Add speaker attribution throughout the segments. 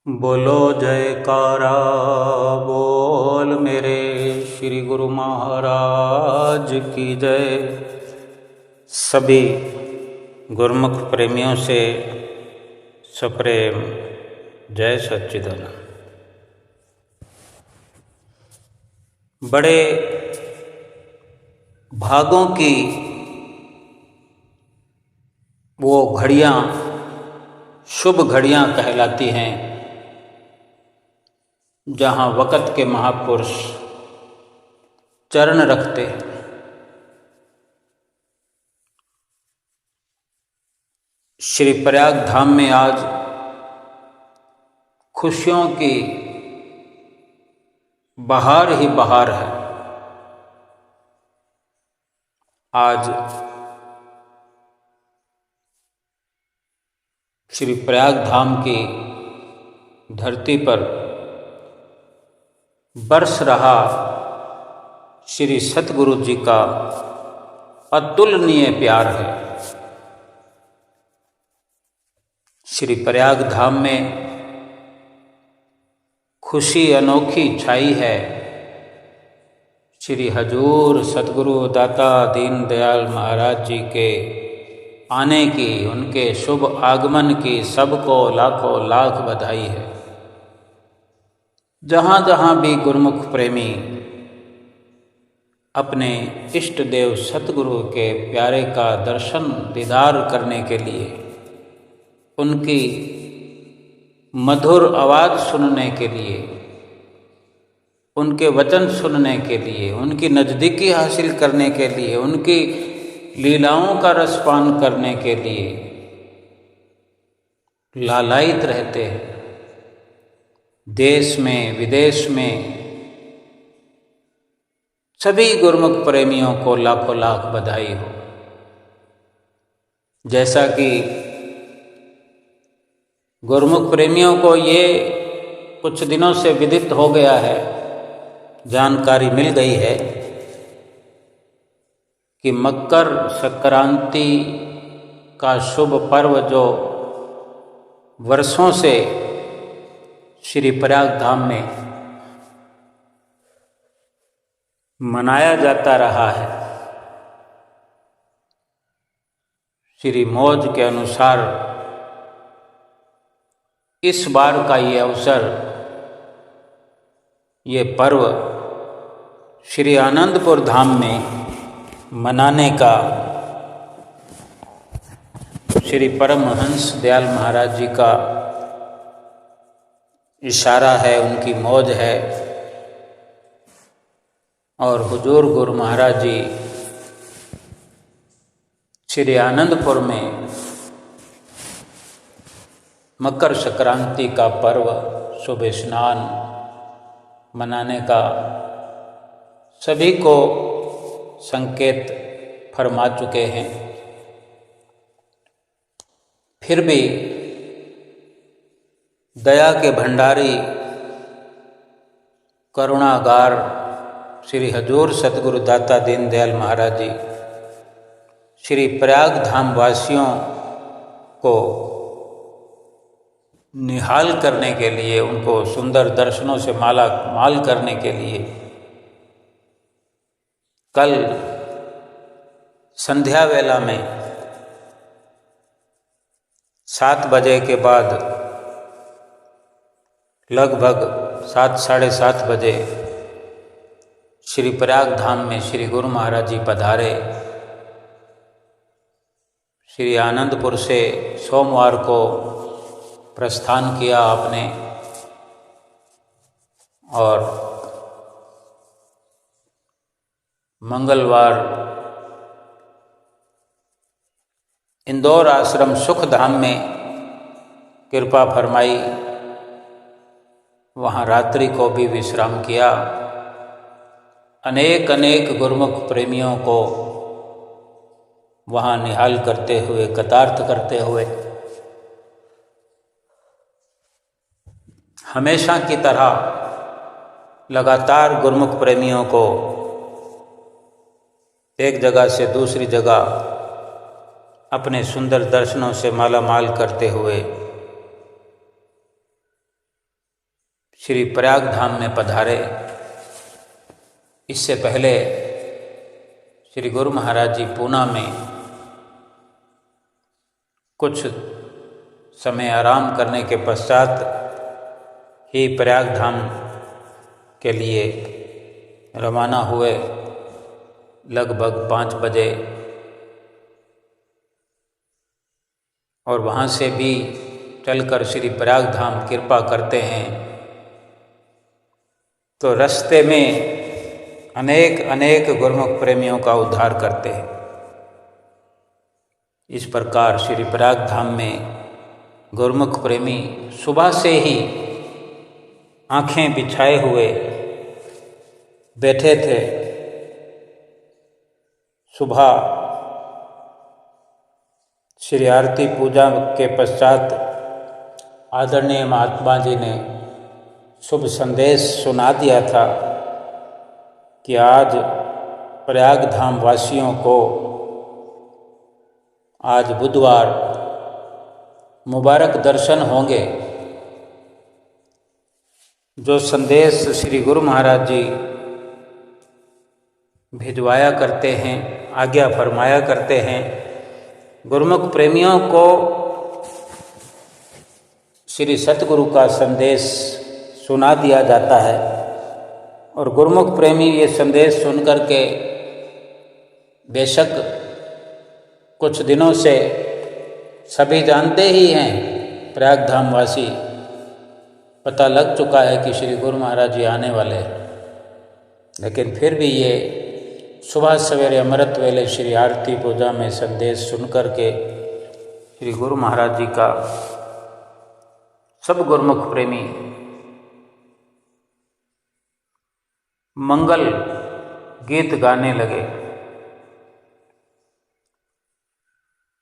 Speaker 1: बोलो जयकारा बोल मेरे श्री गुरु महाराज की जय। सभी गुरुमुख प्रेमियों से सप्रेम जय सच्चिदानंद। बड़े भागों की वो घड़ियाँ शुभ घड़ियाँ कहलाती हैं जहाँ वक़्त के महापुरुष चरण रखते हैं। श्री प्रयाग धाम में आज खुशियों की बहार ही बहार है। आज श्री प्रयाग धाम की धरती पर बरस रहा श्री सतगुरु जी का अतुलनीय प्यार है। श्री प्रयाग धाम में खुशी अनोखी छाई है। श्री हजूर सतगुरु दाता दीन दयाल महाराज जी के आने की, उनके शुभ आगमन की सबको लाखों लाख बधाई है। जहाँ जहाँ भी गुरुमुख प्रेमी अपने इष्ट देव सतगुरु के प्यारे का दर्शन दीदार करने के लिए, उनकी मधुर आवाज़ सुनने के लिए, उनके वचन सुनने के लिए, उनकी नज़दीकी हासिल करने के लिए, उनकी लीलाओं का रसपान करने के लिए लालायित रहते हैं। देश में विदेश में सभी गुरुमुख प्रेमियों को लाखों लाख बधाई हो। जैसा कि गुरुमुख प्रेमियों को ये कुछ दिनों से विदित हो गया है, जानकारी मिल गई है कि मकर संक्रांति का शुभ पर्व जो वर्षों से श्री प्रयाग धाम में मनाया जाता रहा है, श्री मौज के अनुसार इस बार का ये अवसर, ये पर्व श्री आनंदपुर धाम में मनाने का श्री परमहंस दयाल महाराज जी का इशारा है, उनकी मौज है। और हुजूर गुरु महाराज जी श्री आनंदपुर में मकर संक्रांति का पर्व शुभ स्नान मनाने का सभी को संकेत फरमा चुके हैं। फिर भी दया के भंडारी करुणागार श्री हजूर सतगुरु दाता दीन दयाल महाराज जी श्री प्रयाग धाम वासियों को निहाल करने के लिए, उनको सुंदर दर्शनों से माला माल करने के लिए कल संध्या वेला में 7 बजे के बाद लगभग 7 साढ़े 7 बजे श्री प्रयाग धाम में श्री गुरु महाराज जी पधारे। श्री आनंदपुर से सोमवार को प्रस्थान किया आपने और मंगलवार इंदौर आश्रम सुख धाम में कृपा फरमाई, वहाँ रात्रि को भी विश्राम किया। अनेक अनेक गुरुमुख प्रेमियों को वहाँ निहाल करते हुए, कृतार्थ करते हुए हमेशा की तरह लगातार गुरुमुख प्रेमियों को एक जगह से दूसरी जगह अपने सुंदर दर्शनों से माला माल करते हुए श्री प्रयाग धाम में पधारे। इससे पहले श्री गुरु महाराज जी पूना में कुछ समय आराम करने के पश्चात ही प्रयाग धाम के लिए रवाना हुए। लगभग 5 बजे और वहाँ से भी चलकर श्री प्रयाग धाम कृपा करते हैं तो रास्ते में अनेक गुरुमुख प्रेमियों का उद्धार करते हैं। इस प्रकार श्री प्रयाग धाम में गुरुमुख प्रेमी सुबह से ही आंखें बिछाए हुए बैठे थे। सुबह श्री आरती पूजा के पश्चात आदरणीय महात्मा जी ने शुभ संदेश सुना दिया था कि आज प्रयाग धाम वासियों को आज बुधवार मुबारक दर्शन होंगे। जो संदेश श्री गुरु महाराज जी भिजवाया करते हैं, आज्ञा फरमाया करते हैं, गुरुमुख प्रेमियों को श्री सतगुरु का संदेश सुना दिया जाता है और गुरुमुख प्रेमी ये संदेश सुनकर के बेशक कुछ दिनों से सभी जानते ही हैं, प्रयाग धाम वासी पता लग चुका है कि श्री गुरु महाराज जी आने वाले हैं, लेकिन फिर भी ये सुबह सवेरे अमृत वेले श्री आरती पूजा में संदेश सुनकर के श्री गुरु महाराज जी का सब गुरुमुख प्रेमी मंगल गीत गाने लगे।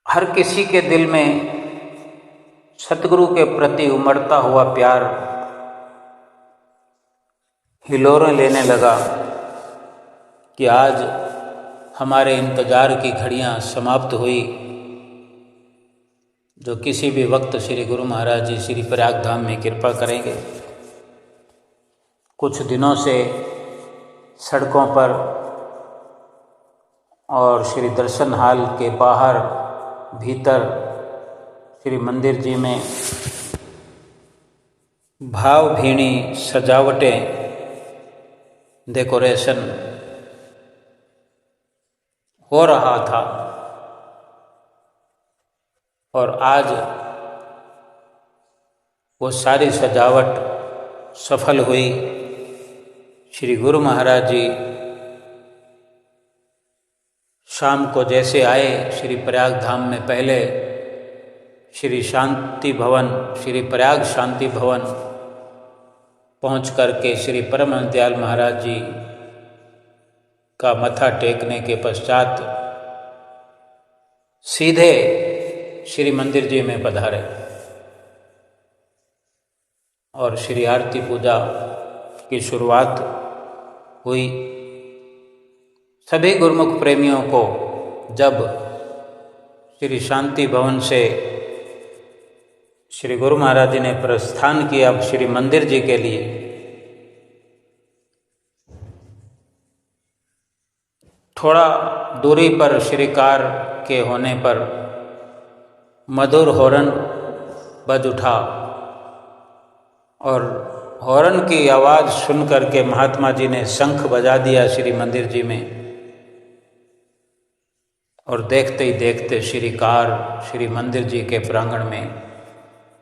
Speaker 1: हर किसी के दिल में सतगुरु के प्रति उमड़ता हुआ प्यार हिलोरें लेने लगा कि आज हमारे इंतज़ार की घड़ियां समाप्त हुई, जो किसी भी वक्त श्री गुरु महाराज जी श्री प्रयाग धाम में कृपा करेंगे। कुछ दिनों से सड़कों पर और श्री दर्शन हाल के बाहर भीतर श्री मंदिर जी में भावभीनी सजावटें, डेकोरेशन हो रहा था और आज वो सारी सजावट सफल हुई। श्री गुरु महाराज जी शाम को जैसे आए श्री प्रयाग धाम में, पहले श्री शांति भवन, श्री प्रयाग शांति भवन पहुँच करके श्री परमहंस दयाल महाराज जी का मत्था टेकने के पश्चात सीधे श्री मंदिर जी में पधारे और श्री आरती पूजा की शुरुआत हुई। सभी गुरुमुख प्रेमियों को जब श्री शांति भवन से श्री गुरु महाराज जी ने प्रस्थान किया श्री मंदिर जी के लिए, थोड़ा दूरी पर श्री कार के होने पर मधुर हॉर्न बज उठा और हॉर्न की आवाज़ सुन करके महात्मा जी ने शंख बजा दिया श्री मंदिर जी में और देखते ही देखते श्री कार श्री मंदिर जी के प्रांगण में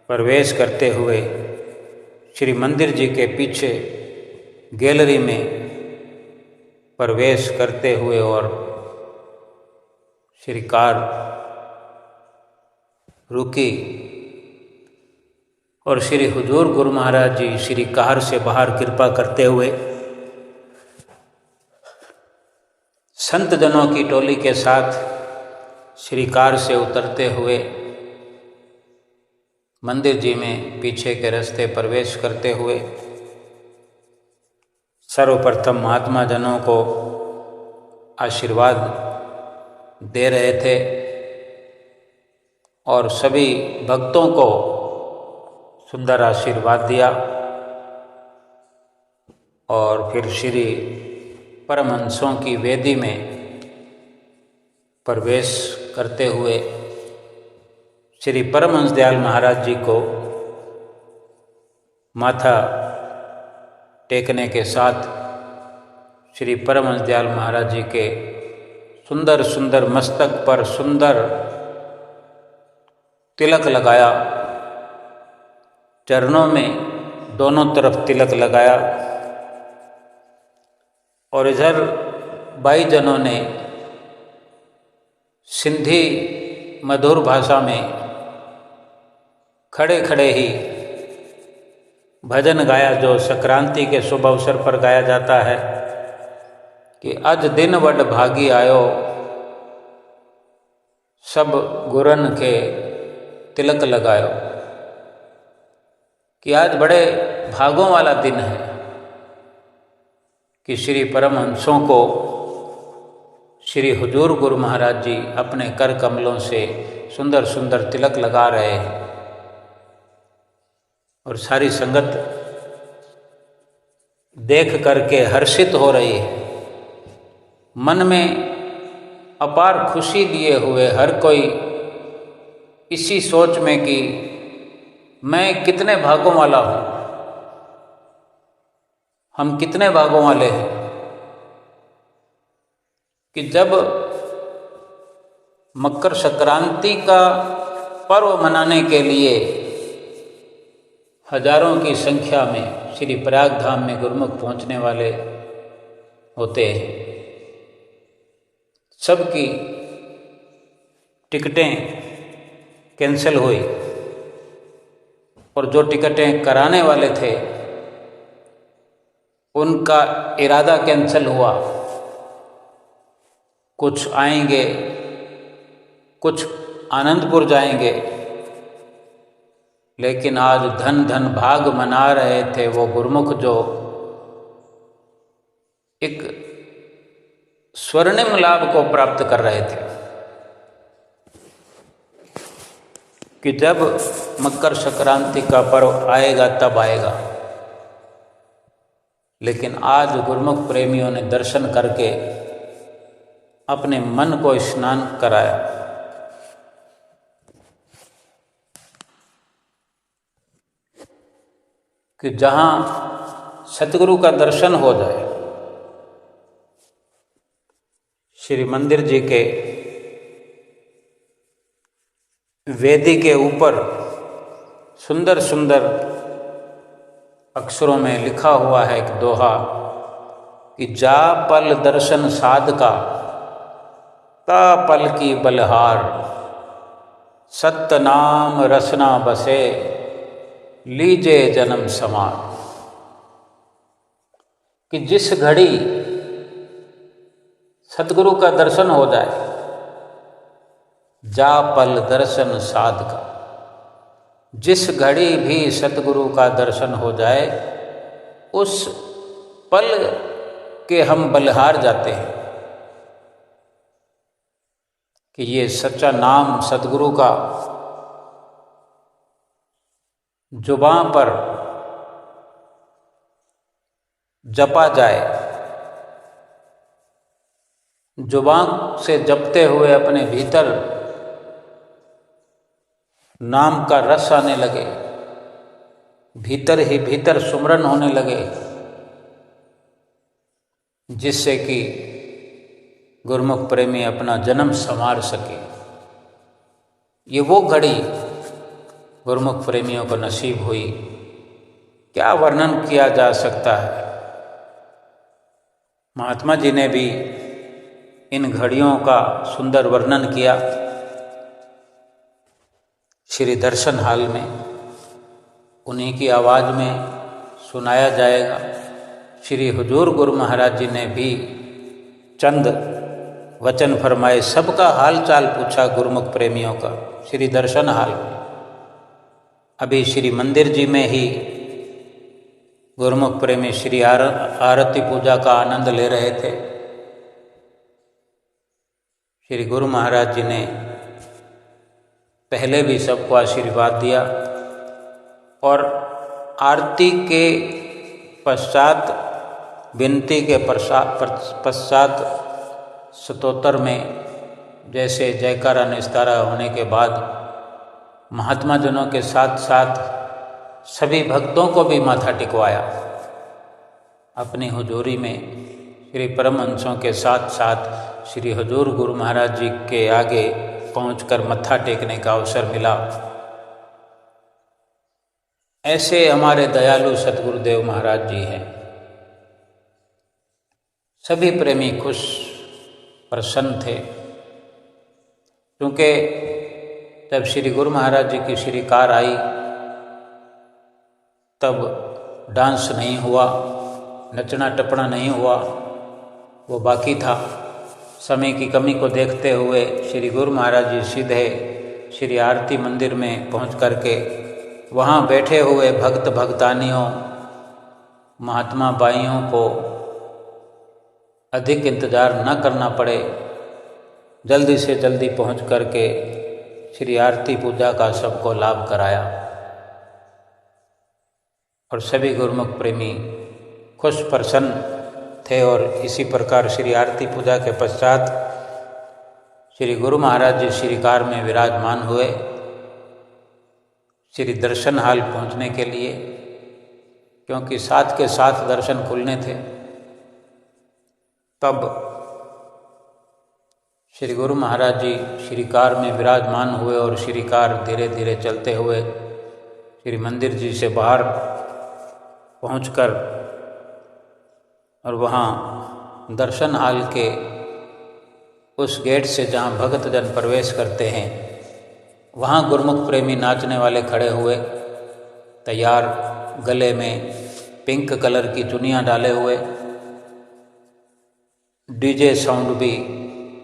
Speaker 1: प्रवेश करते हुए श्री मंदिर जी के पीछे गैलरी में प्रवेश करते हुए और श्री कार रुकी और श्री हुजूर गुरु महाराज जी श्री कार से बाहर कृपा करते हुए संत जनों की टोली के साथ श्री कार से उतरते हुए मंदिर जी में पीछे के रास्ते प्रवेश करते हुए सर्वप्रथम महात्मा जनों को आशीर्वाद दे रहे थे और सभी भक्तों को सुंदर आशीर्वाद दिया। और फिर श्री परमहंसों की वेदी में प्रवेश करते हुए श्री परमहंस दयाल महाराज जी को माथा टेकने के साथ श्री परमहंस दयाल महाराज जी के सुंदर सुंदर मस्तक पर सुंदर तिलक लगाया, चरणों में दोनों तरफ तिलक लगाया और इधर भाईजनों ने सिंधी मधुर भाषा में खड़े खड़े ही भजन गाया, जो संक्रांति के शुभ अवसर पर गाया जाता है कि अज दिन वड भागी आयो, सब गुरन के तिलक लगायो। कि आज बड़े भागों वाला दिन है कि श्री परमहंसों को श्री हुजूर गुरु महाराज जी अपने कर कमलों से सुंदर सुंदर तिलक लगा रहे हैं और सारी संगत देख करके हर्षित हो रही है। मन में अपार खुशी लिए हुए हर कोई इसी सोच में कि मैं कितने भागों वाला हूँ, हम कितने भागों वाले हैं कि जब मकर संक्रांति का पर्व मनाने के लिए हजारों की संख्या में श्री प्रयाग धाम में गुरुमुख पहुँचने वाले होते हैं। सबकी टिकटें कैंसिल हुई और जो टिकटें कराने वाले थे उनका इरादा कैंसिल हुआ। कुछ आएंगे, कुछ आनंदपुर जाएंगे, लेकिन आज धन धन भाग मना रहे थे वो गुरुमुख जो एक स्वर्णिम लाभ को प्राप्त कर रहे थे कि जब मकर संक्रांति का पर्व आएगा तब आएगा। लेकिन आज गुरुमुख प्रेमियों ने दर्शन करके अपने मन को स्नान कराया। कि जहाँ सतगुरु का दर्शन हो जाए, श्री मंदिर जी के वेदी के ऊपर सुंदर सुंदर अक्षरों में लिखा हुआ है एक दोहा कि जा पल दर्शन साधका ता पल की बलहार, सत्य नाम रसना बसे लीजे जन्म समार। कि जिस घड़ी सतगुरु का दर्शन हो जाए, जा पल दर्शन साधका, जिस घड़ी भी सतगुरु का दर्शन हो जाए उस पल के हम बलहार जाते हैं। कि ये सच्चा नाम सतगुरु का जुबां पर जपा जाए, जुबां से जपते हुए अपने भीतर नाम का रस आने लगे, भीतर ही भीतर सुमरन होने लगे, जिससे कि गुरुमुख प्रेमी अपना जन्म संवार सके। ये वो घड़ी गुरुमुख प्रेमियों को नसीब हुई, क्या वर्णन किया जा सकता है। महात्मा जी ने भी इन घड़ियों का सुंदर वर्णन किया श्री दर्शन हाल में, उन्हीं की आवाज़ में सुनाया जाएगा। श्री हुजूर गुरु महाराज जी ने भी चंद वचन फरमाए, सबका हाल चाल पूछा गुरुमुख प्रेमियों का श्री दर्शन हाल में। अभी श्री मंदिर जी में ही गुरुमुख प्रेमी श्री आरती पूजा का आनंद ले रहे थे। श्री गुरु महाराज जी ने पहले भी सबको आशीर्वाद दिया और आरती के पश्चात विनती के पश्चात स्तोत्र में जैसे जयकारा निस्तारा होने के बाद महात्मा जनों के साथ साथ सभी भक्तों को भी माथा टिकवाया। अपनी हुजूरी में श्री परमहंसों के साथ साथ श्री हजूर गुरु महाराज जी के आगे पहुंचकर मत्था टेकने का अवसर मिला। ऐसे हमारे दयालु सतगुरुदेव महाराज जी हैं। सभी प्रेमी खुश प्रसन्न थे, क्योंकि जब श्री गुरु महाराज जी की श्रीकार आई तब डांस नहीं हुआ, नचना टपना नहीं हुआ, वो बाकी था। समय की कमी को देखते हुए श्री गुरु महाराज जी सीधे श्री आरती मंदिर में पहुंच करके वहाँ बैठे हुए भक्त भक्तानियों महात्मा बाइयों को अधिक इंतज़ार न करना पड़े, जल्दी से जल्दी पहुंच करके श्री आरती पूजा का सबको लाभ कराया। और सभी गुरुमुख प्रेमी खुश प्रसन्न थे। और इसी प्रकार श्री आरती पूजा के पश्चात श्री गुरु महाराज जी श्रीकार में विराजमान हुए श्री दर्शन हाल पहुंचने के लिए, क्योंकि साथ के साथ दर्शन खुलने थे। तब श्री गुरु महाराज जी श्रीकार में विराजमान हुए और श्रीकार धीरे धीरे चलते हुए श्री मंदिर जी से बाहर पहुंचकर और वहाँ दर्शन हाल के उस गेट से जहाँ भक्तजन प्रवेश करते हैं, वहाँ गुरुमुख प्रेमी नाचने वाले खड़े हुए तैयार, गले में पिंक कलर की चुनियाँ डाले हुए। डीजे साउंड भी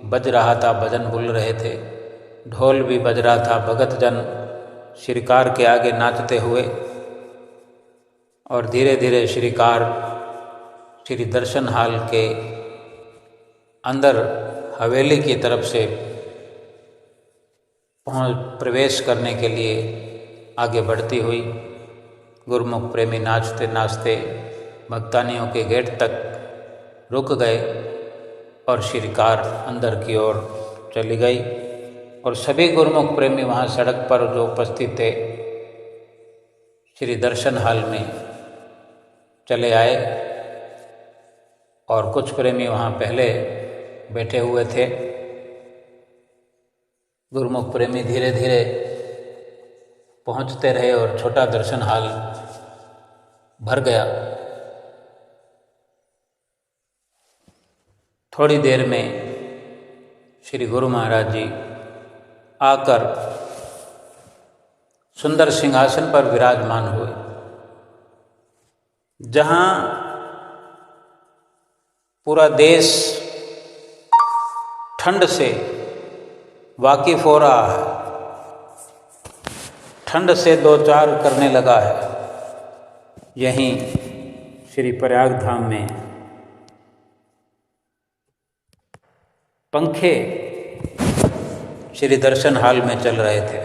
Speaker 1: बज रहा था, भजन बोल रहे थे, ढोल भी बज रहा था। भगतजन श्रीकार के आगे नाचते हुए और धीरे धीरे श्रीकार श्री दर्शन हाल के अंदर हवेली की तरफ से प्रवेश करने के लिए आगे बढ़ती हुई गुरुमुख प्रेमी नाचते नाचते भक्तानियों के गेट तक रुक गए और श्रीकार अंदर की ओर चली गई। और सभी गुरुमुख प्रेमी वहाँ सड़क पर जो उपस्थित थे श्री दर्शन हाल में चले आए और कुछ प्रेमी वहाँ पहले बैठे हुए थे। गुरुमुख प्रेमी धीरे धीरे पहुँचते रहे और छोटा दर्शन हाल भर गया। थोड़ी देर में श्री गुरु महाराज जी आकर सुंदर सिंहासन पर विराजमान हुए। जहाँ पूरा देश ठंड से वाकिफ हो रहा है, ठंड से दो चार करने लगा है, यहीं श्री प्रयाग धाम में पंखे श्री दर्शन हाल में चल रहे थे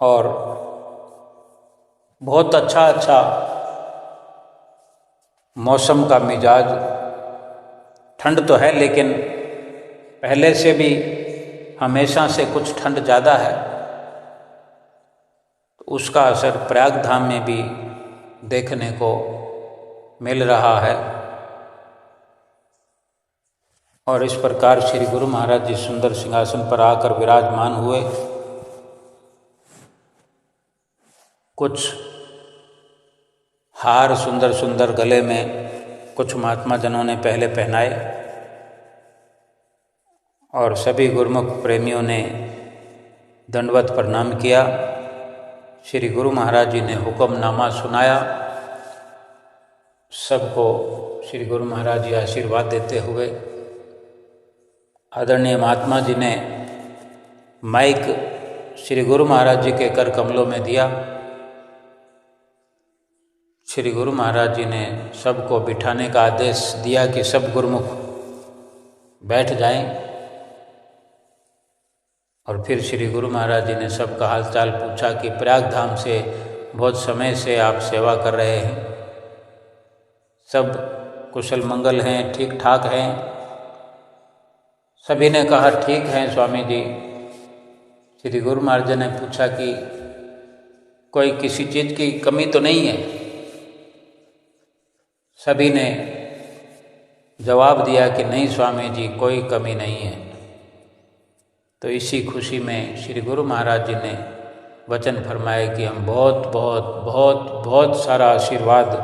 Speaker 1: और बहुत अच्छा मौसम का मिजाज। ठंड तो है लेकिन पहले से भी हमेशा से कुछ ठंड ज़्यादा है, तो उसका असर प्रयाग धाम में भी देखने को मिल रहा है। और इस प्रकार श्री गुरु महाराज जी सुंदर सिंहासन पर आकर विराजमान हुए। कुछ हार सुंदर सुंदर गले में कुछ महात्मा जनों ने पहले पहनाए और सभी गुरुमुख प्रेमियों ने दंडवत प्रणाम किया। श्री गुरु महाराज जी ने हुक्मनामा सुनाया। सबको श्री गुरु महाराज जी आशीर्वाद देते हुए आदरणीय महात्मा जी ने माइक श्री गुरु महाराज जी के कर कमलों में दिया। श्री गुरु महाराज जी ने सबको बिठाने का आदेश दिया कि सब गुरुमुख बैठ जाएं। और फिर श्री गुरु महाराज जी ने सबका हालचाल पूछा कि प्रयाग धाम से बहुत समय से आप सेवा कर रहे हैं, सब कुशल मंगल हैं, ठीक ठाक हैं? सभी ने कहा ठीक हैं स्वामी जी। श्री गुरु महाराज ने पूछा कि कोई किसी चीज़ की कमी तो नहीं है? सभी ने जवाब दिया कि नहीं स्वामी जी, कोई कमी नहीं है। तो इसी खुशी में श्री गुरु महाराज जी ने वचन फरमाए कि हम बहुत बहुत बहुत बहुत सारा आशीर्वाद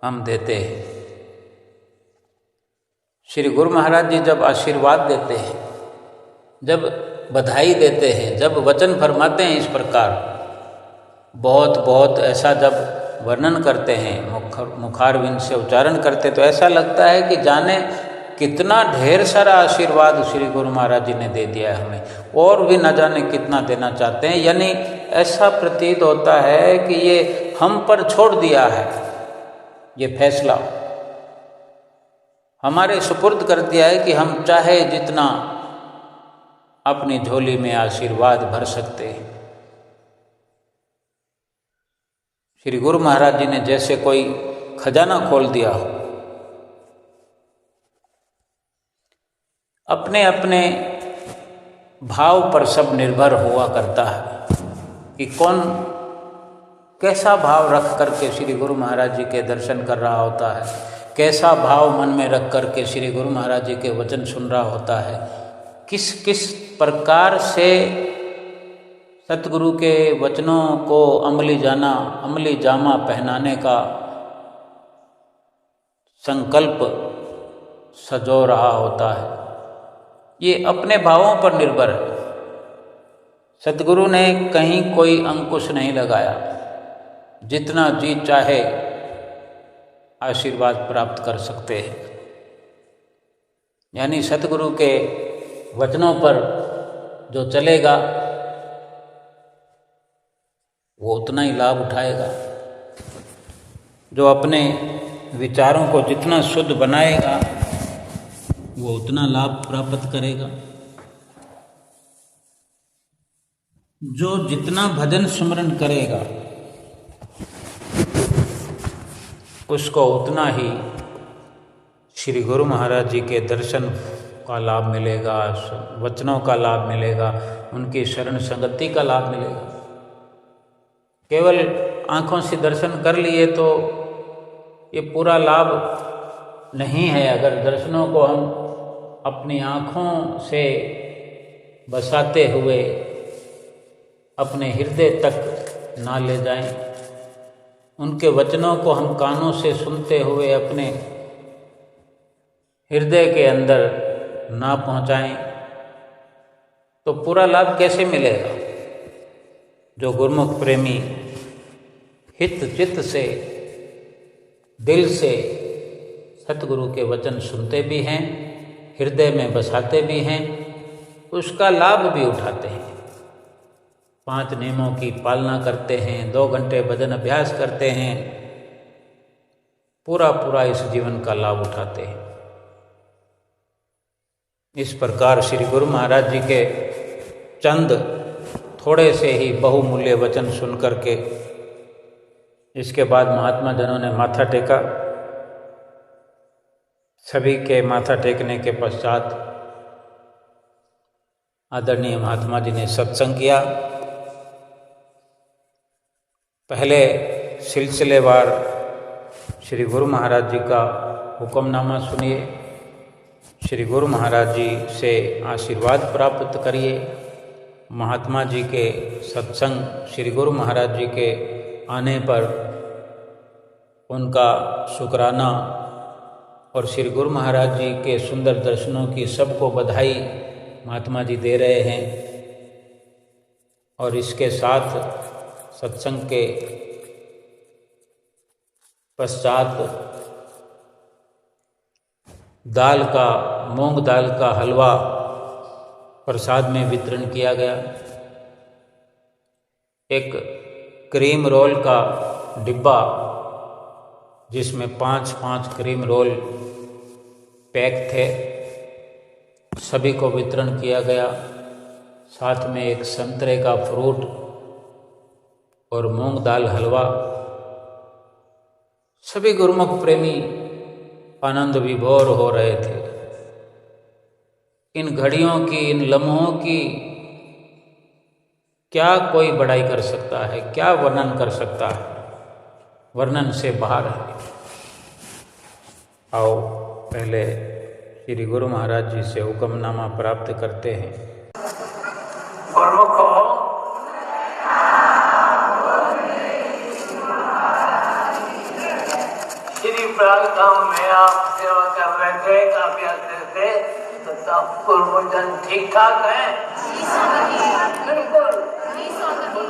Speaker 1: हम देते हैं। श्री गुरु महाराज जी जब आशीर्वाद देते हैं, जब बधाई देते हैं, जब वचन फरमाते हैं इस प्रकार, बहुत बहुत ऐसा जब वर्णन करते हैं, मुखारविंद से उच्चारण करते, तो ऐसा लगता है कि जाने कितना ढेर सारा आशीर्वाद श्री गुरु महाराज जी ने दे दिया है हमें, और भी न जाने कितना देना चाहते हैं। यानी ऐसा प्रतीत होता है कि ये हम पर छोड़ दिया है, ये फैसला हमारे सुपुर्द कर दिया है कि हम चाहे जितना अपनी झोली में आशीर्वाद भर सकते हैं। श्री गुरु महाराज जी ने जैसे कोई खजाना खोल दिया हो। अपने अपने भाव पर सब निर्भर हुआ करता है कि कौन कैसा भाव रख करके श्री गुरु महाराज जी के दर्शन कर रहा होता है, कैसा भाव मन में रख करके श्री गुरु महाराज जी के वचन सुन रहा होता है, किस किस प्रकार से सतगुरु के वचनों को अमली जामा पहनाने का संकल्प सजो रहा होता है। ये अपने भावों पर निर्भर है। सतगुरु ने कहीं कोई अंकुश नहीं लगाया, जितना जी चाहे आशीर्वाद प्राप्त कर सकते हैं। यानी सतगुरु के वचनों पर जो चलेगा वो उतना ही लाभ उठाएगा, जो अपने विचारों को जितना शुद्ध बनाएगा वो उतना लाभ प्राप्त करेगा, जो जितना भजन सुमरन करेगा उसको उतना ही श्री गुरु महाराज जी के दर्शन का लाभ मिलेगा, वचनों का लाभ मिलेगा, उनकी शरण संगति का लाभ मिलेगा। केवल आँखों से दर्शन कर लिए तो ये पूरा लाभ नहीं है। अगर दर्शनों को हम अपनी आँखों से बसाते हुए अपने हृदय तक ना ले जाएं, उनके वचनों को हम कानों से सुनते हुए अपने हृदय के अंदर ना पहुँचाएं, तो पूरा लाभ कैसे मिलेगा? जो गुरुमुख प्रेमी हित चित्त से, दिल से सतगुरु के वचन सुनते भी हैं, हृदय में बसाते भी हैं, उसका लाभ भी उठाते हैं। 5 नियमों की पालना करते हैं, 2 घंटे भजन अभ्यास करते हैं, पूरा इस जीवन का लाभ उठाते हैं। इस प्रकार श्री गुरु महाराज जी के चंद थोड़े से ही बहुमूल्य वचन सुन करके इसके बाद महात्मा जनों ने माथा टेका। सभी के माथा टेकने के पश्चात आदरणीय महात्मा जी ने सत्संग किया। पहले सिलसिलेवार श्री गुरु महाराज जी का हुक्मनामा सुनिए, श्री गुरु महाराज जी से आशीर्वाद प्राप्त करिए। महात्मा जी के सत्संग, श्री गुरु महाराज जी के आने पर उनका शुक्राना और श्री गुरु महाराज जी के सुंदर दर्शनों की सबको बधाई महात्मा जी दे रहे हैं। और इसके साथ सत्संग के पश्चात मूंग दाल का हलवा प्रसाद में वितरण किया गया। एक क्रीम रोल का डिब्बा जिसमें 5-5 क्रीम रोल पैक थे, सभी को वितरण किया गया। साथ में एक संतरे का फ्रूट और मूंग दाल हलवा सभी गुरुमुख प्रेमी आनंद विभोर हो रहे थे। इन घड़ियों की, इन लम्हों की क्या कोई बड़ाई कर सकता है, क्या वर्णन कर सकता है, वर्णन से बाहर है। आओ पहले श्री गुरु महाराज जी से हुक्मनामा प्राप्त करते हैं।
Speaker 2: गुरुमुखो, श्री प्रागधाम में आप सेवा कर रहे थे, काफी अर्से से, तो सब गुरुजन ठीक ठाक हैं? बिल्कुल,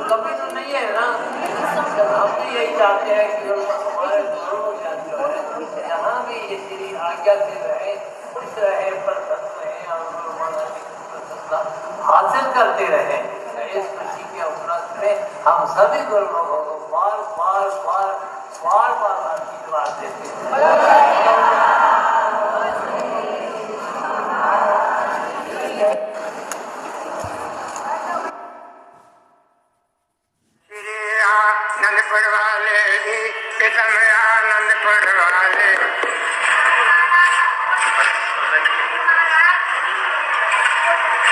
Speaker 2: कभी तो नहीं है ना। हम भी यही चाहते हैं कि हमारे गुरुजन जो है यहाँ भी ये श्री आज्ञा से रहे, खुश रहे, प्रसन्न रहे और गुरु महाराज की प्रसन्नता हासिल करते रहे। इस खुशी के उपलक्ष्य में हम सभी गुरुमुखों को बार बार बार बार बार आशीर्वाद देते हैं।
Speaker 3: आनंद पड़वाले आनंद पड़वाले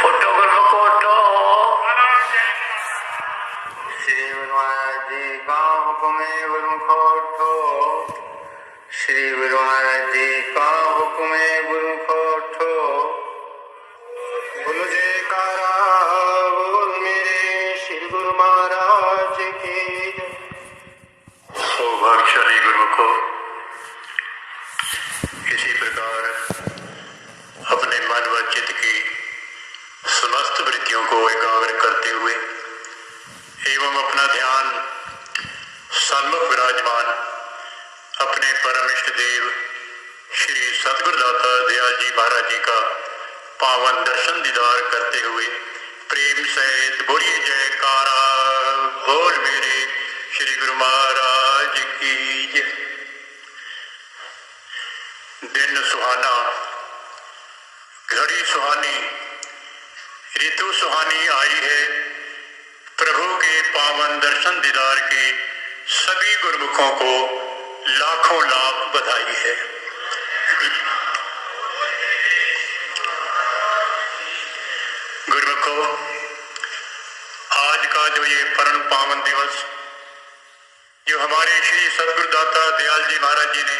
Speaker 3: फोटो फोटो श्री गुरु महाराज जी का हुक्म है गुरुमुखो उठो। श्री गुरु महाराज जी का हुक्म है गुरुमुखो उठो। बोलो जयकारा बोल मेरे श्री गुरु महाराज की। सौभाग्यशाली गुरुमुखो, इसी प्रकार अपने मन व चित्त की समस्त वृत्तियों को एकाग्र करते हुए एवं अपना ध्यान सन्मुख विराजमान अपने परम इष्ट देव श्री सतगुरुदाता दयाल जी महाराज जी का पावन दर्शन दीदार करते हुए प्रेम सहित बोलिए जयकारा बोल मेरे श्री गुरु महाराज की जय। दिन सुहाना, घड़ी सुहानी, ऋतु सुहानी आई है। प्रभु के पावन दर्शन दीदार की सभी गुरुमुखों को लाखों लाख बधाई है। गुरुमुखों, आज का जो ये परम पावन दिवस जो हमारे श्री सतगुरुदाता दयाल जी महाराज जी ने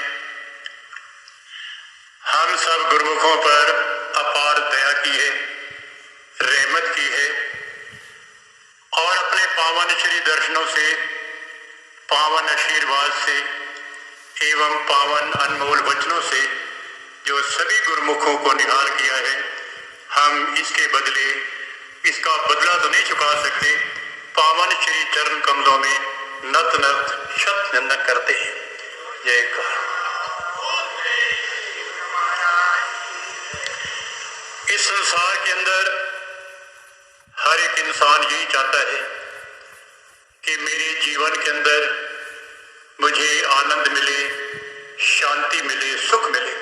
Speaker 3: हम सब गुरुमुखों पर अपार दया की है, रहमत की है और अपने पावन श्री दर्शनों से, पावन आशीर्वाद से एवं पावन अनमोल वचनों से जो सभी गुरुमुखों को निहाल किया है, हम इसके बदले इसका बदला तो नहीं चुका सकते। पावन श्री चरण कमलों में नत नत शत नंदन करते हैं। जयकार। इस संसार के अंदर हर एक इंसान यही चाहता है कि मेरे जीवन के अंदर मुझे आनंद मिले, शांति मिले, सुख मिले,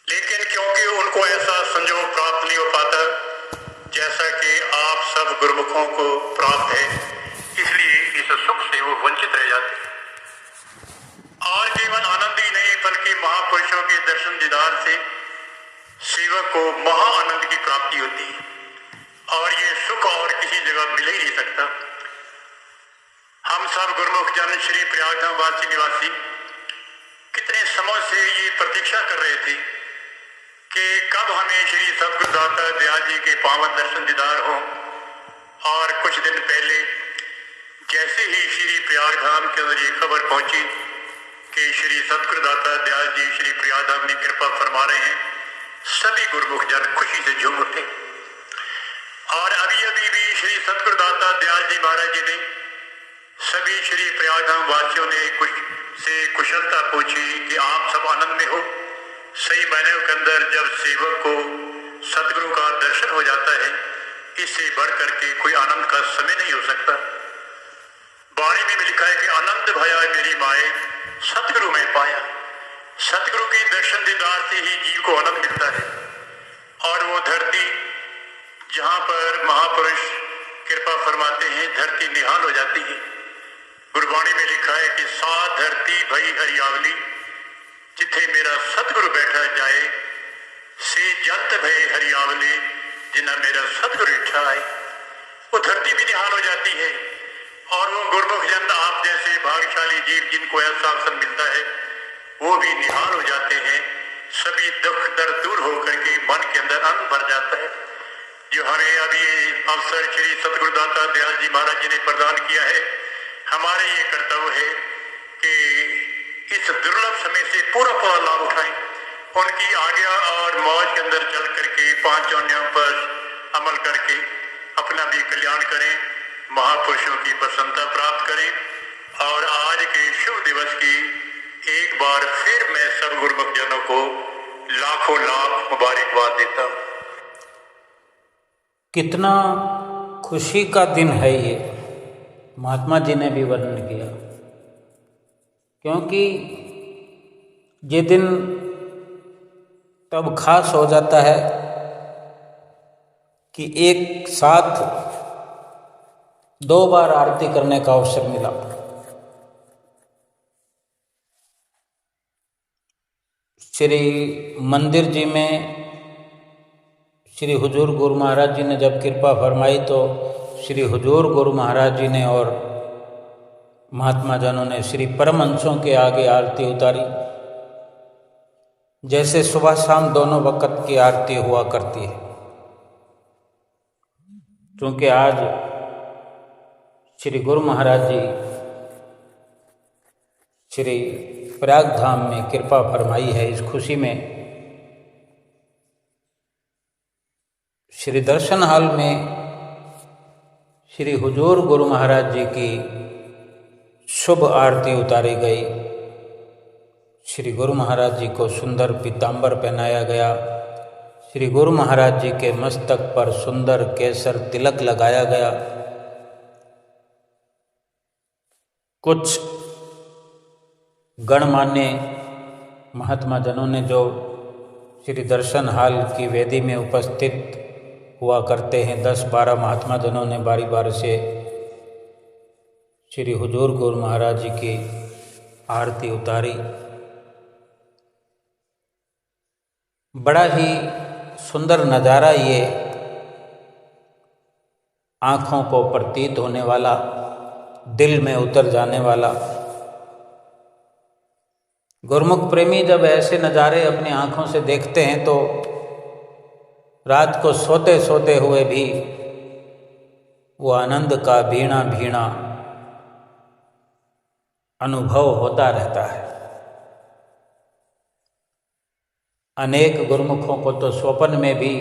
Speaker 3: लेकिन क्योंकि उनको ऐसा संजोग प्राप्त नहीं हो पाता जैसा कि आप सब गुरुमुखों को प्राप्त है, इसलिए इस सुख से वो वंचित रह जाते हैं। और केवल आनंद ही नहीं बल्कि महापुरुषों के दर्शन दीदार से सेवक को महा आनंद की प्राप्ति होती है और ये सुख और किसी जगह मिल ही नहीं सकता। हम सब गुरुमुख जन श्री प्रयागधाम वासी निवासी कितने समय से ये प्रतीक्षा कर रहे थे कि कब हमें श्री सतगुरुदाता दयाल जी के पावन दर्शन दीदार हो। और कुछ दिन पहले जैसे ही श्री प्रयागधाम के अंदर ये खबर पहुंची कि श्री सतगुरुदाता दयाल जी श्री प्रयागधाम में कृपा फरमा रहे हैं, सभी गुरुमुख जन खुशी से झूम उठे। और अभी अभी भी श्री सतगुरुदाता दयाल जी महाराज जी ने सभी श्री प्रयागधाम वासियों ने कुशलता पूछी कि आप सब आनंद में हो। सही मायने के अंदर जब सेवक को सतगुरु का दर्शन हो जाता है, इससे बढ़ करके कोई आनंद का समय नहीं हो सकता। वाणी में भी लिखा है कि आनंद भया मेरी माए सतगुरु में पाया। सतगुरु के दर्शन दीदार से ही जीव को आनंद मिलता है और वो धरती जहाँ पर महापुरुष कृपा फरमाते हैं, धरती निहाल हो जाती है। गुरु गुरबाणी में लिखा है कि सा धरती भई हरियावली, जिथे मेरा सतगुरु बैठा जाए, से जंत भय हरियावली, जिन्हें मेरा सतगुरु इच्छा है। वो धरती भी निहाल हो जाती है और वो गुरमुख जन, आप जैसे भाग्यशाली जीव जिनको ऐसा अवसर मिलता है, वो भी निहाल हो जाते हैं। सभी दुख दर्द दूर होकर के मन के अंदर आनंद भर जाता है। जो हमें अभी अवसर श्री सतगुरुदाता दयाल जी महाराज जी ने प्रदान किया है, हमारे ये कर्तव्य है कि इस दुर्लभ समय से पूरा पूरा लाभ उठाएं, उनकी आज्ञा और मौज के अंदर चल करके पांच चौनियों पर अमल करके अपना भी कल्याण करें, महापुरुषों की प्रसन्नता प्राप्त करें। और आज के शुभ दिवस की एक बार फिर मैं सब गुरुमुख जनों को लाखों लाख मुबारकबाद देता हूँ।
Speaker 1: कितना खुशी का दिन है ये, महात्मा जी ने भी वर्णन किया, क्योंकि ये दिन तब खास हो जाता है कि एक साथ 2 बार आरती करने का अवसर मिला। श्री मंदिर जी में श्री हुजूर गुरु महाराज जी ने जब कृपा फरमाई तो श्री हुजूर गुरु महाराज जी ने और महात्मा जनों ने श्री परमहंसों के आगे आरती उतारी, जैसे सुबह शाम दोनों वक्त की आरती हुआ करती है। क्योंकि आज श्री गुरु महाराज जी श्री प्रयाग धाम में कृपा फरमाई है, इस खुशी में श्री दर्शन हॉल में श्री हुजूर गुरु महाराज जी की शुभ आरती उतारी गई। श्री गुरु महाराज जी को सुंदर पीतांबर पहनाया गया। श्री गुरु महाराज जी के मस्तक पर सुंदर केसर तिलक लगाया गया। कुछ गणमान्य महात्मा जनों ने जो श्री दर्शन हॉल की वेदी में उपस्थित हुआ करते हैं, 10-12 महात्मा जनों ने बारी बारी से श्री हुजूर गुरु महाराज जी की आरती उतारी। बड़ा ही सुंदर नज़ारा ये, आँखों को प्रतीत होने वाला, दिल में उतर जाने वाला। गुरमुख प्रेमी जब ऐसे नज़ारे अपनी आँखों से देखते हैं तो रात को सोते सोते हुए भी वो आनंद का भीना भीना अनुभव होता रहता है। अनेक गुरुमुखों को तो स्वप्न में भी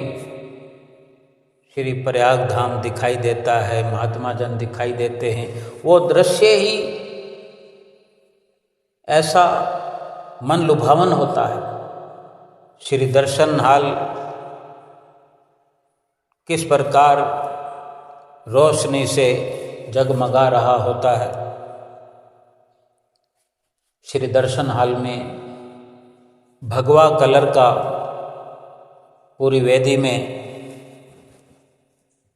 Speaker 1: श्री प्रयाग धाम दिखाई देता है, महात्मा जन दिखाई देते हैं। वो दृश्य ही ऐसा मन लुभावन होता है। श्री दर्शन हॉल किस प्रकार रोशनी से जगमगा रहा होता है। श्री दर्शन हॉल में भगवा कलर का पूरी वेदी में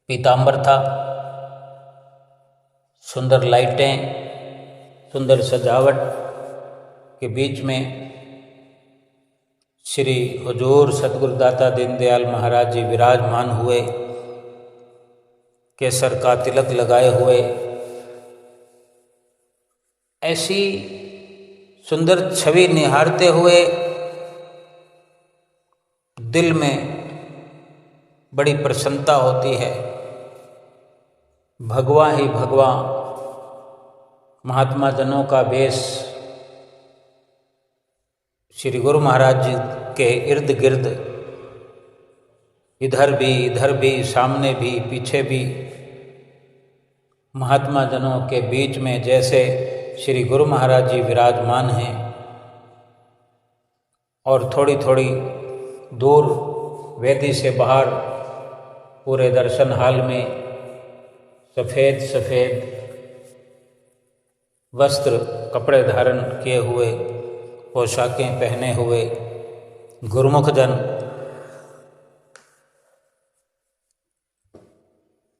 Speaker 1: पीतांबर था, सुंदर लाइटें, सुंदर सजावट के बीच में श्री हुजूर सतगुरुदाता दीनदयाल महाराज जी विराजमान हुए, केसर का तिलक लगाए हुए। ऐसी सुंदर छवि निहारते हुए दिल में बड़ी प्रसन्नता होती है। भगवा ही भगवा महात्मा जनों का वेश श्री गुरु महाराज जी के इर्द गिर्द, इधर भी, सामने भी, पीछे भी, महात्मा जनों के बीच में जैसे श्री गुरु महाराज जी विराजमान हैं। और थोड़ी थोड़ी दूर वेदी से बाहर पूरे दर्शन हॉल में सफ़ेद सफ़ेद वस्त्र, कपड़े धारण किए हुए, पोशाकें पहने हुए गुरुमुख जन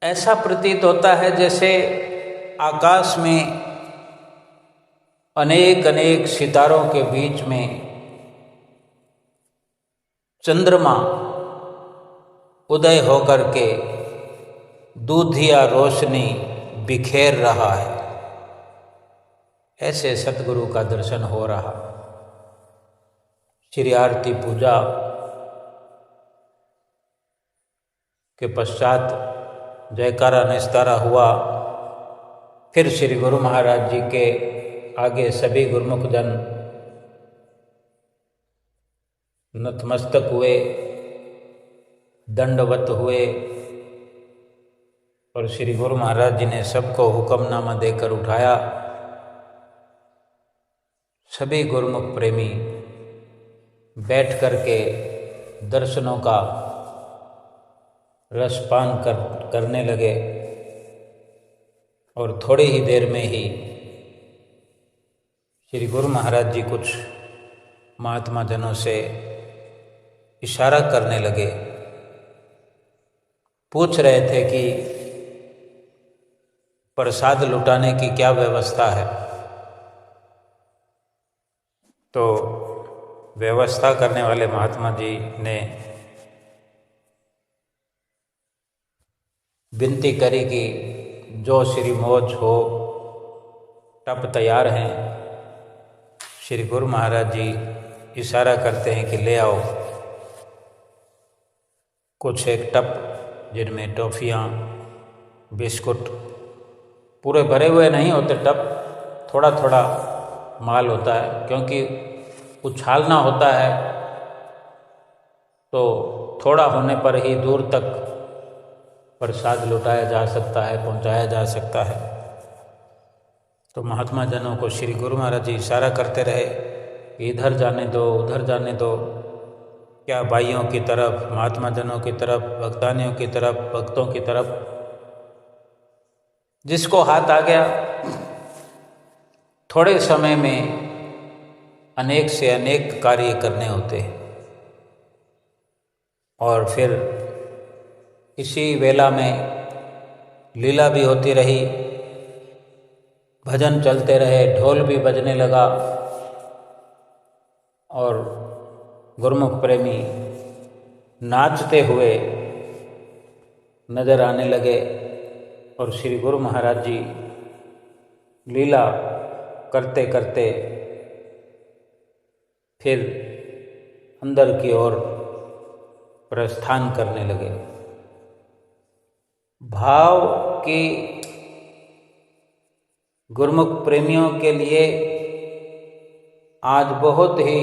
Speaker 1: ऐसा प्रतीत होता है जैसे आकाश में अनेक अनेक सितारों के बीच में चंद्रमा उदय होकर के दूधिया रोशनी बिखेर रहा है, ऐसे सतगुरु का दर्शन हो रहा। श्री आरती पूजा के पश्चात जयकारा निस्तारा हुआ। फिर श्री गुरु महाराज जी के आगे सभी गुरुमुख जन नतमस्तक हुए, दंडवत हुए और श्री गुरु महाराज जी ने सबको हुक्मनामा देकर उठाया। सभी गुरुमुख प्रेमी बैठ कर के दर्शनों का रसपान करने लगे और थोड़ी ही देर में ही श्री गुरु महाराज जी कुछ महात्मा जनों से इशारा करने लगे, पूछ रहे थे कि प्रसाद लुटाने की क्या व्यवस्था है। तो व्यवस्था करने वाले महात्मा जी ने विनती करी कि जो श्री मौज हो टप तैयार हैं। श्री गुरु महाराज जी इशारा करते हैं कि ले आओ कुछ एक टप, जिनमें टॉफ़ियाँ, बिस्कुट, पूरे भरे हुए नहीं होते टप, थोड़ा थोड़ा माल होता है, क्योंकि उछालना होता है तो थोड़ा होने पर ही दूर तक प्रसाद लुटाया जा सकता है, पहुंचाया जा सकता है। तो महात्मा जनों को श्री गुरु महाराज जी इशारा करते रहे कि इधर जाने दो, उधर जाने दो, क्या भाइयों की तरफ, महात्मा जनों की तरफ, भक्तानियों की तरफ, भक्तों की तरफ। जिसको हाथ आ गया थोड़े समय में अनेक से अनेक कार्य करने होते हैं। और फिर इसी वेला में लीला भी होती रही, भजन चलते रहे, ढोल भी बजने लगा और गुरुमुख प्रेमी नाचते हुए नजर आने लगे। और श्री गुरु महाराज जी लीला करते करते फिर अंदर की ओर प्रस्थान करने लगे। भाव की गुरुमुख प्रेमियों के लिए आज बहुत ही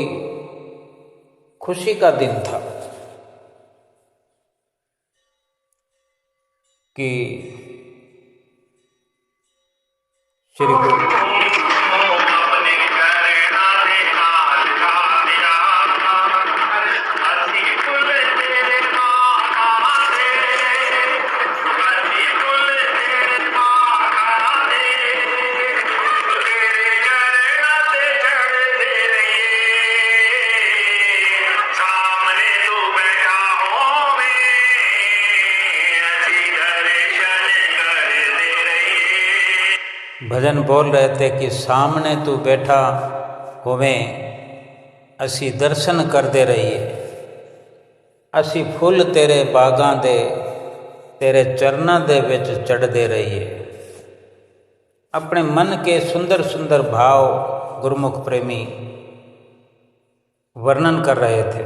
Speaker 1: खुशी का दिन था कि श्री गुरु भजन बोल रहे थे कि सामने तू बैठा होवें असी दर्शन करते रहिए, असी फुल तेरे बागां दे तेरे चरनां दे विच चढ़ते रहिए। अपने मन के सुंदर सुंदर भाव गुरुमुख प्रेमी वर्णन कर रहे थे।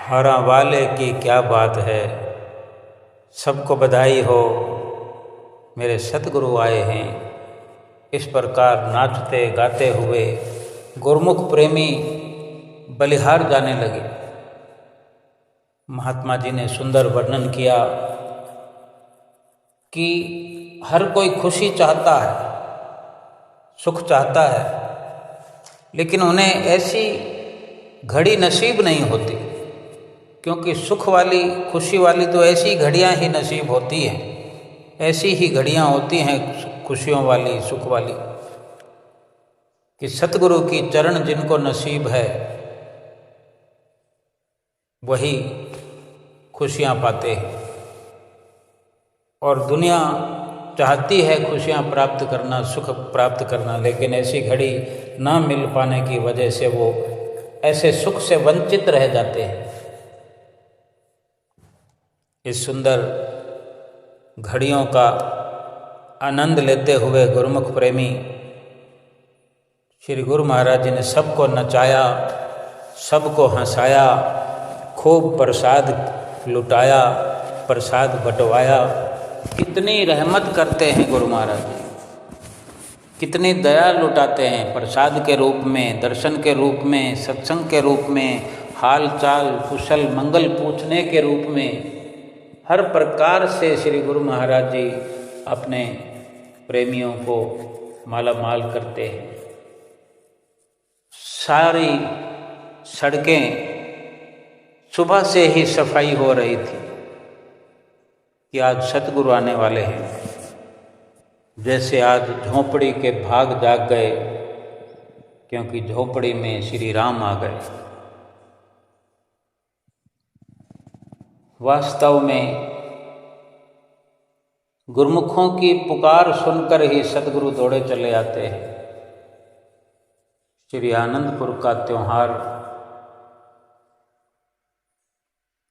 Speaker 1: हरा वाले की क्या बात है, सबको बधाई हो, मेरे सतगुरु आए हैं। इस प्रकार नाचते गाते हुए गुरुमुख प्रेमी बलिहार जाने लगे। महात्मा जी ने सुंदर वर्णन किया कि हर कोई खुशी चाहता है, सुख चाहता है, लेकिन उन्हें ऐसी घड़ी नसीब नहीं होती, क्योंकि सुख वाली, खुशी वाली तो ऐसी घड़ियां ही नसीब होती हैं, ऐसी ही घड़ियां होती हैं खुशियों वाली, सुख वाली, कि सतगुरु की चरण जिनको नसीब है वही खुशियां पाते हैं। और दुनिया चाहती है खुशियां प्राप्त करना, सुख प्राप्त करना, लेकिन ऐसी घड़ी ना मिल पाने की वजह से वो ऐसे सुख से वंचित रह जाते हैं। इस सुंदर घड़ियों का आनंद लेते हुए गुरुमुख प्रेमी श्री गुरु महाराज जी ने सबको नचाया, सबको हंसाया, खूब प्रसाद लुटाया, प्रसाद बंटवाया। कितनी रहमत करते हैं गुरु महाराज जी, कितनी दया लुटाते हैं प्रसाद के रूप में, दर्शन के रूप में, सत्संग के रूप में, हाल चाल कुशल मंगल पूछने के रूप में, हर प्रकार से श्री गुरु महाराज जी अपने प्रेमियों को माला माल करते हैं। सारी सड़कें सुबह से ही सफाई हो रही थी कि आज सतगुरु आने वाले हैं। जैसे आज झोंपड़ी के भाग जाग गए, क्योंकि झोंपड़ी में श्री राम आ गए। वास्तव में गुरुमुखों की पुकार सुनकर ही सतगुरु दौड़े चले आते हैं। श्री आनंदपुर का त्योहार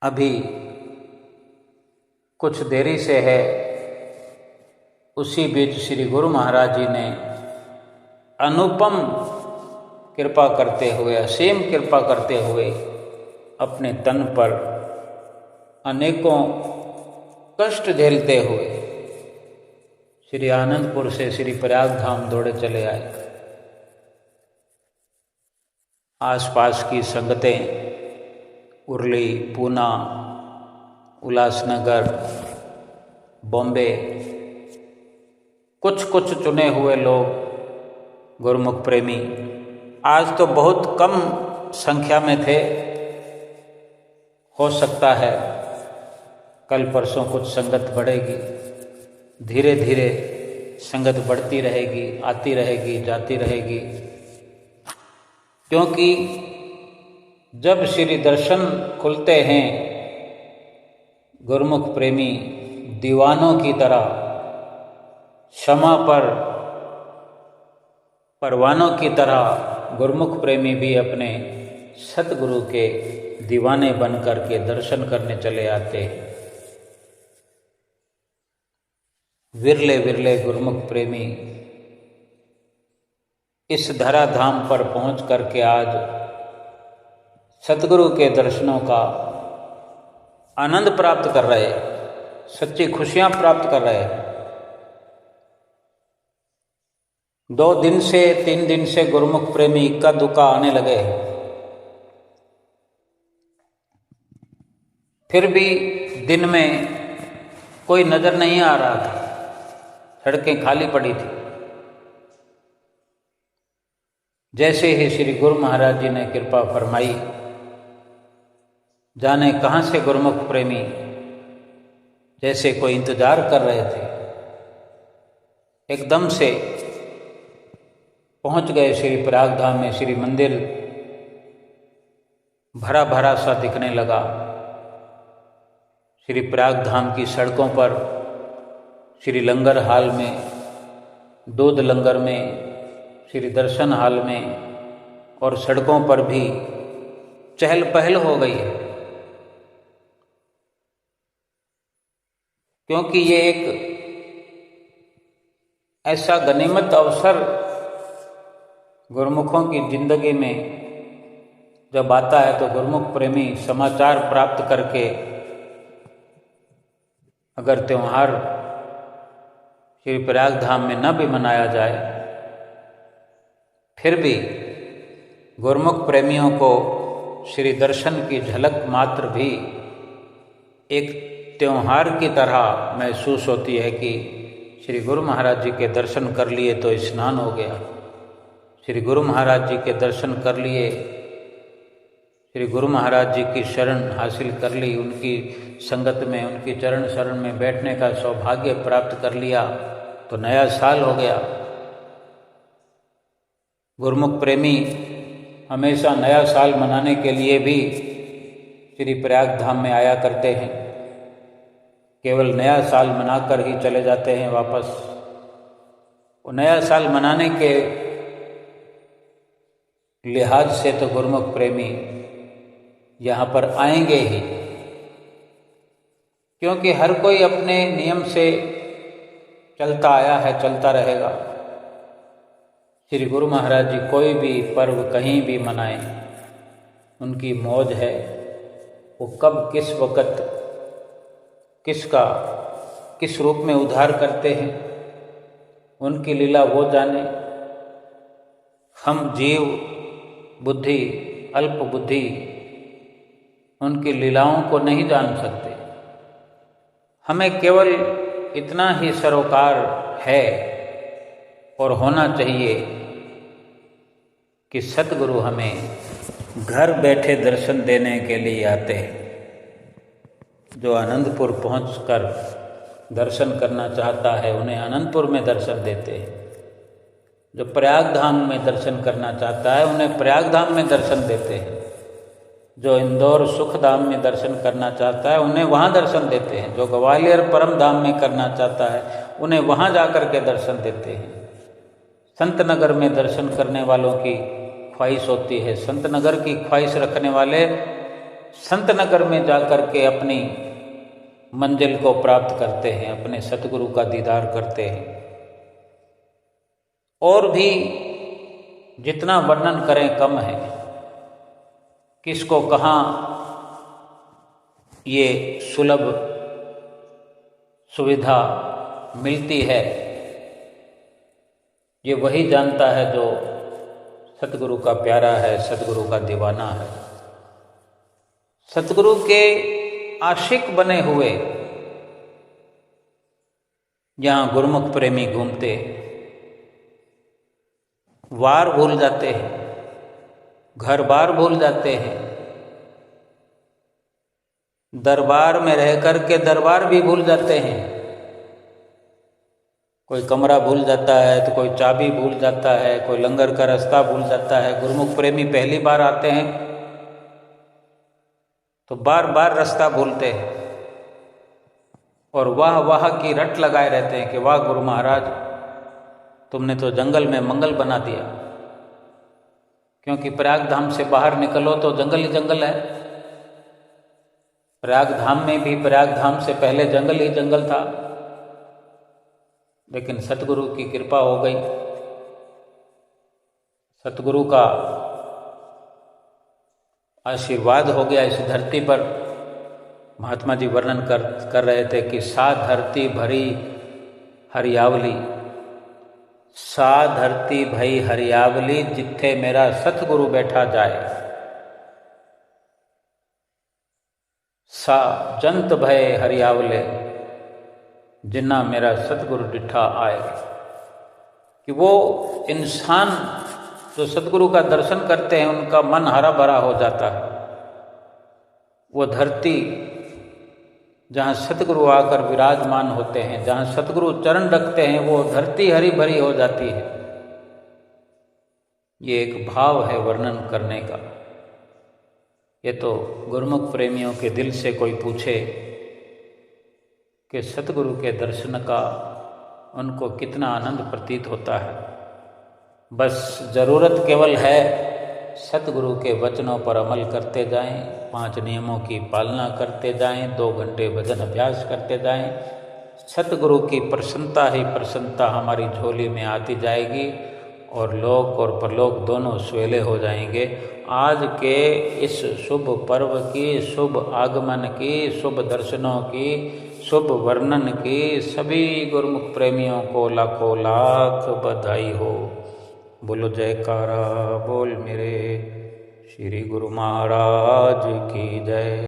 Speaker 1: अभी कुछ देरी से है, उसी बीच श्री गुरु महाराज जी ने अनुपम कृपा करते हुए, असीम कृपा करते हुए अपने तन पर अनेकों कष्ट झेलते हुए श्री आनंदपुर से श्री प्रयाग धाम दौड़े चले आए। आसपास की संगतें उरली, पूना, उल्लासनगर, बॉम्बे, कुछ कुछ चुने हुए लोग गुरुमुख प्रेमी आज तो बहुत कम संख्या में थे। हो सकता है कल परसों कुछ संगत बढ़ेगी, धीरे धीरे संगत बढ़ती रहेगी, आती रहेगी, जाती रहेगी, क्योंकि जब श्री दर्शन खुलते हैं गुरुमुख प्रेमी दीवानों की तरह, क्षमा पर परवानों की तरह गुरुमुख प्रेमी भी अपने सतगुरु के दीवाने बन कर के दर्शन करने चले आते हैं। विरले विरले गुरुमुख प्रेमी इस धराधाम पर पहुंच करके आज सतगुरु के दर्शनों का आनंद प्राप्त कर रहे, सच्ची खुशियां प्राप्त कर रहे हैं। 2 दिन से 3 दिन से गुरुमुख प्रेमी इक्का दुक्का आने लगे, फिर भी दिन में कोई नजर नहीं आ रहा था, सड़कें खाली पड़ी थी। जैसे ही श्री गुरु महाराज जी ने कृपा फरमाई, जाने कहाँ से गुरुमुख प्रेमी जैसे कोई इंतजार कर रहे थे, एकदम से पहुंच गए श्री प्रयाग धाम में। श्री मंदिर भरा भरा सा दिखने लगा। श्री प्रयाग धाम की सड़कों पर, श्री लंगर हाल में, दूध लंगर में, श्री दर्शन हाल में और सड़कों पर भी चहल पहल हो गई है, क्योंकि ये एक ऐसा गनीमत अवसर गुरुमुखों की जिंदगी में जब आता है तो गुरुमुख प्रेमी समाचार प्राप्त करके, अगर त्योहार श्री प्रयाग धाम में न भी मनाया जाए, फिर भी गुरुमुख प्रेमियों को श्री दर्शन की झलक मात्र भी एक त्योहार की तरह महसूस होती है कि श्री गुरु महाराज जी के दर्शन कर लिए तो स्नान हो गया, श्री गुरु महाराज जी के दर्शन कर लिए, श्री गुरु महाराज जी की शरण हासिल कर ली, उनकी संगत में, उनकी चरण शरण में बैठने का सौभाग्य प्राप्त कर लिया तो नया साल हो गया। गुरुमुख प्रेमी हमेशा नया साल मनाने के लिए भी श्री प्रयाग धाम में आया करते हैं, केवल नया साल मनाकर ही चले जाते हैं वापस। वो नया साल मनाने के लिहाज से तो गुरुमुख प्रेमी यहाँ पर आएंगे ही, क्योंकि हर कोई अपने नियम से चलता आया है, चलता रहेगा। श्री गुरु महाराज जी कोई भी पर्व कहीं भी मनाएं, उनकी मौज है। वो कब किस वक़्त किसका किस रूप में उद्धार करते हैं, उनकी लीला वो जाने। हम जीव बुद्धि, अल्प बुद्धि, उनकी लीलाओं को नहीं जान सकते। हमें केवल इतना ही सरोकार है और होना चाहिए कि सतगुरु हमें घर बैठे दर्शन देने के लिए आते हैं। जो आनंदपुर पहुंचकर दर्शन करना चाहता है उन्हें आनंदपुर में दर्शन देते हैं, जो प्रयाग धाम में दर्शन करना चाहता है उन्हें प्रयाग धाम में दर्शन देते हैं, जो इंदौर सुख धाम में दर्शन करना चाहता है उन्हें वहाँ दर्शन देते हैं, जो ग्वालियर परम धाम में करना चाहता है उन्हें वहाँ जाकर के दर्शन देते हैं। संत नगर में दर्शन करने वालों की ख्वाहिश होती है, संत नगर की ख्वाहिश रखने वाले संत नगर में जाकर के अपनी मंजिल को प्राप्त करते हैं, अपने सतगुरु का दीदार करते हैं। और भी जितना वर्णन करें कम है, किसको कहाँ ये सुलभ सुविधा मिलती है, ये वही जानता है जो सतगुरु का प्यारा है, सतगुरु का दीवाना है। सतगुरु के आशिक बने हुए जहाँ गुरुमुख प्रेमी घूमते, वार भूल जाते हैं, घर बार भूल जाते हैं, दरबार में रह कर के दरबार भी भूल जाते हैं। कोई कमरा भूल जाता है तो कोई चाबी भूल जाता है, कोई लंगर का रास्ता भूल जाता है। गुरुमुख प्रेमी पहली बार आते हैं तो बार बार रास्ता भूलते हैं और वाह वाह की रट लगाए रहते हैं कि वाह गुरु महाराज, तुमने तो जंगल में मंगल बना दिया। क्योंकि प्रयाग धाम से बाहर निकलो तो जंगल ही जंगल है। प्रयाग धाम में भी प्रयाग धाम से पहले जंगल ही जंगल था, लेकिन सतगुरु की कृपा हो गई। सतगुरु का आशीर्वाद हो गया इस धरती पर। महात्मा जी वर्णन कर रहे थे कि सा धरती भरी हरियावली, सा धरती भई हरियावली, जिथे मेरा सतगुरु बैठा जाए। सा जंत भय हरियावले, जिन्ना मेरा सतगुरु डिठा आए। कि वो इंसान जो सतगुरु का दर्शन करते हैं उनका मन हरा भरा हो जाता है। वो धरती जहाँ सतगुरु आकर विराजमान होते हैं, जहाँ सतगुरु चरण रखते हैं, वो धरती हरी भरी हो जाती है। ये एक भाव है वर्णन करने का। ये तो गुरुमुख प्रेमियों के दिल से कोई पूछे कि सतगुरु के दर्शन का उनको कितना आनंद प्रतीत होता है। बस ज़रूरत केवल है सतगुरु के वचनों पर अमल करते जाएं, 5 नियमों की पालना करते जाएं, 2 घंटे भजन अभ्यास करते जाएं। सतगुरु की प्रसन्नता ही प्रसन्नता हमारी झोली में आती जाएगी और लोक और परलोक दोनों सुहेले हो जाएंगे। आज के इस शुभ पर्व की, शुभ आगमन की, शुभ दर्शनों की, शुभ वर्णन की सभी गुरुमुख प्रेमियों को लाखों लाख बधाई हो। बोलो जयकारा बोल मेरे श्री गुरु महाराज की जय।